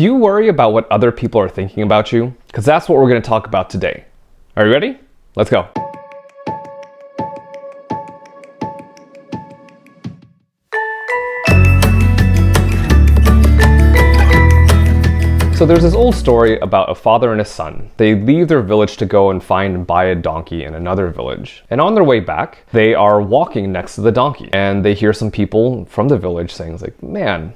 Do you worry about what other people are thinking about you? Because that's what we're going to talk about today. Are you ready? Let's go. So there's this old story about a father and a son. They leave their village to go and find and buy a donkey in another village. And on their way back, they are walking next to the donkey. And they hear some people from the village saying, like, man,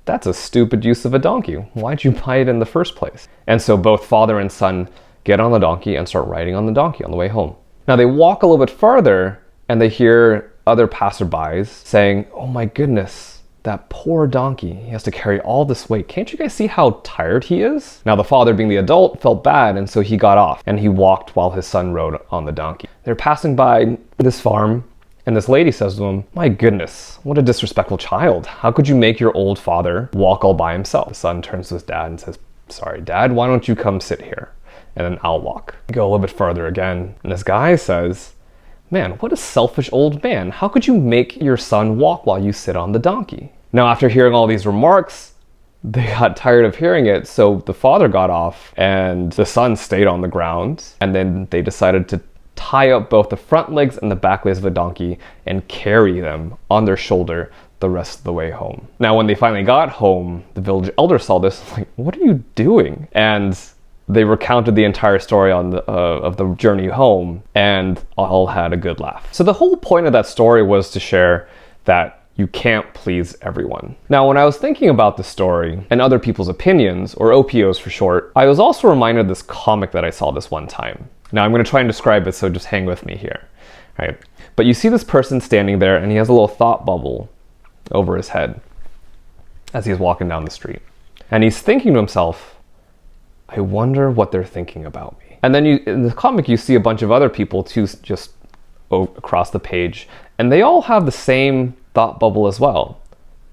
that's a stupid use of a donkey. Why'd you buy it in the first place? And so both father and son get on the donkey and start riding on the donkey on the way home. Now they walk a little bit farther and they hear other passerbys saying, oh my goodness, that poor donkey, he has to carry all this weight. Can't you guys see how tired he is? Now the father, being the adult, felt bad, and so he got off and he walked while his son rode on the donkey. They're passing by this farm and this lady says to him, my goodness, what a disrespectful child. How could you make your old father walk all by himself? The son turns to his dad and says, sorry, Dad, why don't you come sit here and then I'll walk. Go a little bit farther again. And this guy says, man, what a selfish old man. How could you make your son walk while you sit on the donkey? Now, after hearing all these remarks, they got tired of hearing it. So the father got off and the son stayed on the ground. And then they decided to tie up both the front legs and the back legs of the donkey and carry them on their shoulder the rest of the way home. Now, when they finally got home, the village elder saw this, like, what are you doing? And they recounted the entire story of the journey home, and all had a good laugh. So the whole point of that story was to share that you can't please everyone. Now, when I was thinking about the story and other people's opinions, or OPOs for short, I was also reminded of this comic that I saw this one time. Now, I'm going to try and describe it, so just hang with me here. Right? But you see this person standing there, and he has a little thought bubble over his head as he's walking down the street. And he's thinking to himself, I wonder what they're thinking about me. And then in the comic, you see a bunch of other people too, just across the page, and they all have the same thought bubble as well.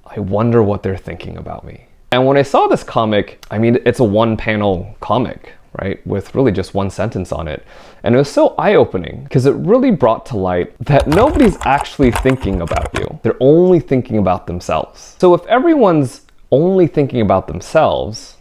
I wonder what they're thinking about me. And when I saw this comic, I mean, it's a one-panel comic, right? With really just one sentence on it. And it was so eye-opening because it really brought to light that nobody's actually thinking about you. They're only thinking about themselves. So if everyone's only thinking about themselves,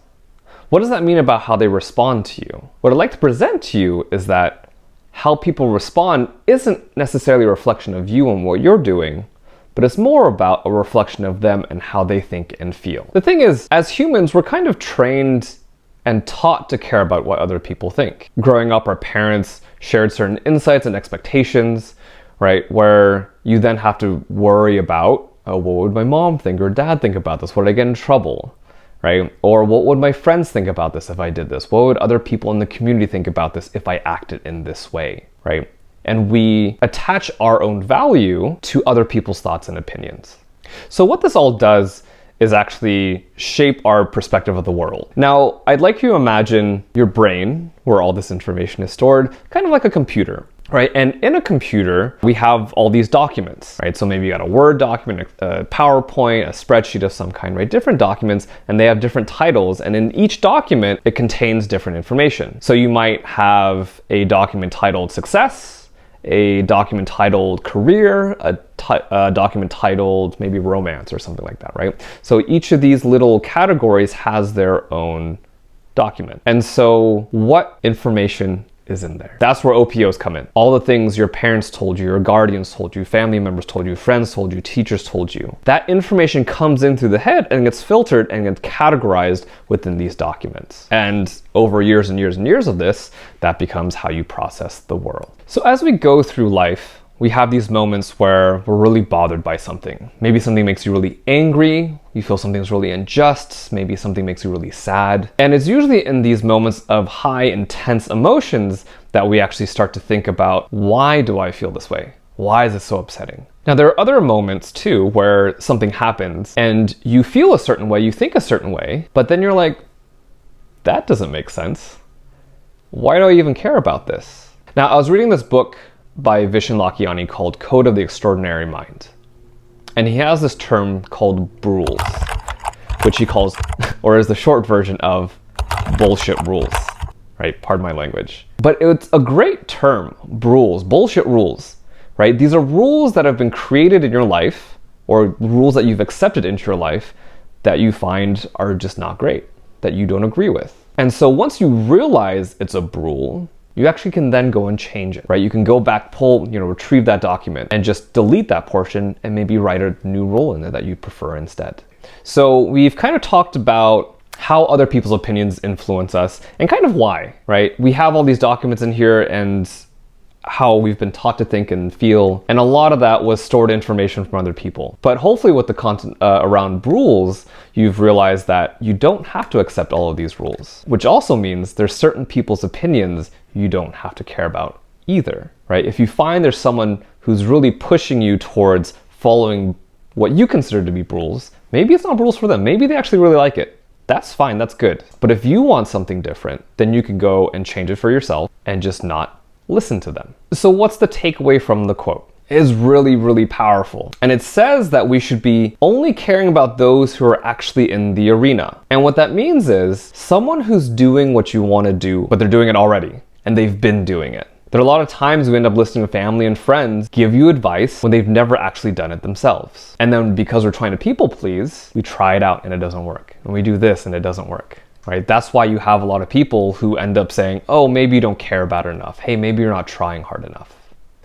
what does that mean about how they respond to you? What I'd like to present to you is that how people respond isn't necessarily a reflection of you and what you're doing, but it's more about a reflection of them and how they think and feel. The thing is, as humans, we're kind of trained and taught to care about what other people think. Growing up, our parents shared certain insights and expectations, right? Where you then have to worry about, oh, what would my mom think or dad think about this? Would I get in trouble? Right? Or what would my friends think about this if I did this? What would other people in the community think about this if I acted in this way, right? And we attach our own value to other people's thoughts and opinions. So what this all does is actually shape our perspective of the world. Now, I'd like you to imagine your brain, where all this information is stored, kind of like a computer. Right, and in a computer, we have all these documents, right? So maybe you got a Word document, a PowerPoint, a spreadsheet of some kind, right? Different documents, and they have different titles, and in each document, it contains different information. So you might have a document titled Success, a document titled Career, a document titled maybe Romance or something like that, right? So each of these little categories has their own document. And so what information is in there? That's where OPOs come in. All the things your parents told you, your guardians told you, family members told you, friends told you, teachers told you. That information comes in through the head and gets filtered and gets categorized within these documents. And over years and years and years of this, that becomes how you process the world. So as we go through life, we have these moments where we're really bothered by something. Maybe something makes you really angry, you feel something's really unjust, maybe something makes you really sad. And it's usually in these moments of high, intense emotions that we actually start to think about, why do I feel this way? Why is this so upsetting? Now, there are other moments too where something happens and you feel a certain way, you think a certain way, but then you're like, that doesn't make sense. Why do I even care about this? Now, I was reading this book by Vishen Lakhiani called Code of the Extraordinary Mind. And he has this term called BRULES, which he calls, or is the short version of bullshit rules, right? Pardon my language. But it's a great term, BRULES, bullshit rules, right? These are rules that have been created in your life, or rules that you've accepted into your life that you find are just not great. that you don't agree with. And so once you realize it's a BRULE, you actually can then go and change it, right? You can go back, retrieve that document and just delete that portion and maybe write a new rule in there that you prefer instead. So we've kind of talked about how other people's opinions influence us and kind of why, right? We have all these documents in here and how we've been taught to think and feel, and a lot of that was stored information from other people. But hopefully with the content around BRULES, you've realized that you don't have to accept all of these rules, which also means there's certain people's opinions you don't have to care about either, right? If you find there's someone who's really pushing you towards following what you consider to be BRULES, maybe it's not BRULES for them, maybe they actually really like it. That's fine, that's good. But if you want something different, then you can go and change it for yourself and just not listen to them. So what's the takeaway from the quote? It is really, really powerful. And it says that we should be only caring about those who are actually in the arena. And what that means is someone who's doing what you want to do, but they're doing it already, and they've been doing it. There are a lot of times we end up listening to family and friends give you advice when they've never actually done it themselves. And then because we're trying to people please, we try it out and it doesn't work. And we do this and it doesn't work, right? That's why you have a lot of people who end up saying, oh, maybe you don't care about it enough. Hey, maybe you're not trying hard enough.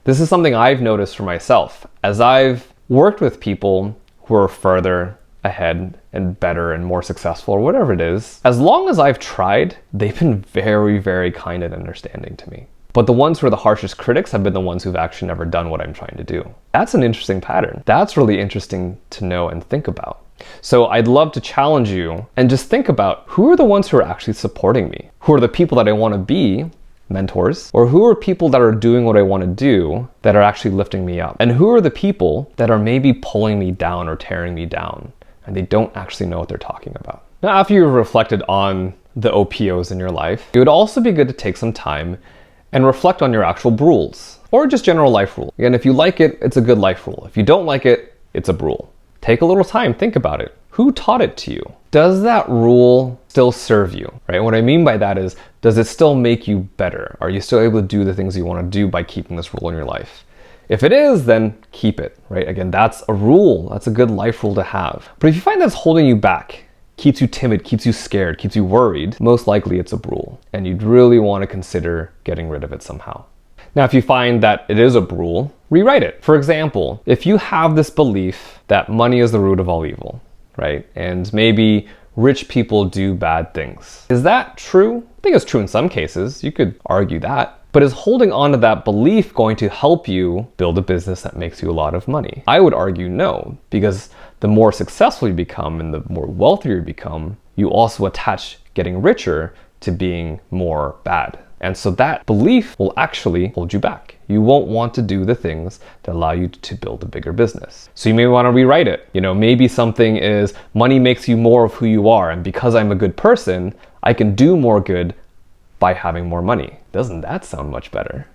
This is something I've noticed for myself as I've worked with people who are further ahead and better and more successful or whatever it is. As long as I've tried, they've been very, very kind and understanding to me. But the ones who are the harshest critics have been the ones who've actually never done what I'm trying to do. That's an interesting pattern. That's really interesting to know and think about. So I'd love to challenge you and just think about who are the ones who are actually supporting me? Who are the people that I want to be, mentors? Or who are people that are doing what I want to do that are actually lifting me up? And who are the people that are maybe pulling me down or tearing me down and they don't actually know what they're talking about? Now, after you've reflected on the OPOs in your life, it would also be good to take some time and reflect on your actual BRULES, or just general life rule. Again, if you like it, it's a good life rule. If you don't like it, it's a BRULE. Take a little time, think about it. Who taught it to you? Does that rule still serve you, right? What I mean by that is, does it still make you better? Are you still able to do the things you want to do by keeping this rule in your life? If it is, then keep it, right? Again, that's a rule. That's a good life rule to have. But if you find that's holding you back, keeps you timid, keeps you scared, keeps you worried, most likely it's a BRULE, and you'd really want to consider getting rid of it somehow. Now, if you find that it is a BRULE, rewrite it. For example, if you have this belief that money is the root of all evil, right? And maybe rich people do bad things. Is that true? I think it's true in some cases. You could argue that. But is holding on to that belief going to help you build a business that makes you a lot of money? I would argue no, because the more successful you become and the more wealthier you become, you also attach getting richer to being more bad. And so that belief will actually hold you back. You won't want to do the things that allow you to build a bigger business. So you may want to rewrite it. Maybe something is money makes you more of who you are. And because I'm a good person, I can do more good by having more money. Doesn't that sound much better?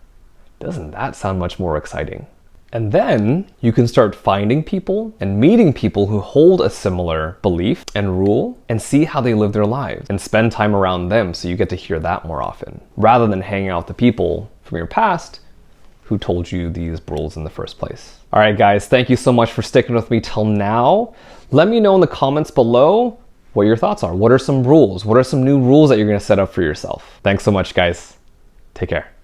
Doesn't that sound much more exciting? And then you can start finding people and meeting people who hold a similar belief and rule and see how they live their lives and spend time around them so you get to hear that more often rather than hanging out with the people from your past who told you these BRULES in the first place. All right, guys, thank you so much for sticking with me till now. Let me know in the comments below what your thoughts are. What are some rules? What are some new rules that you're going to set up for yourself? Thanks so much, guys. Take care.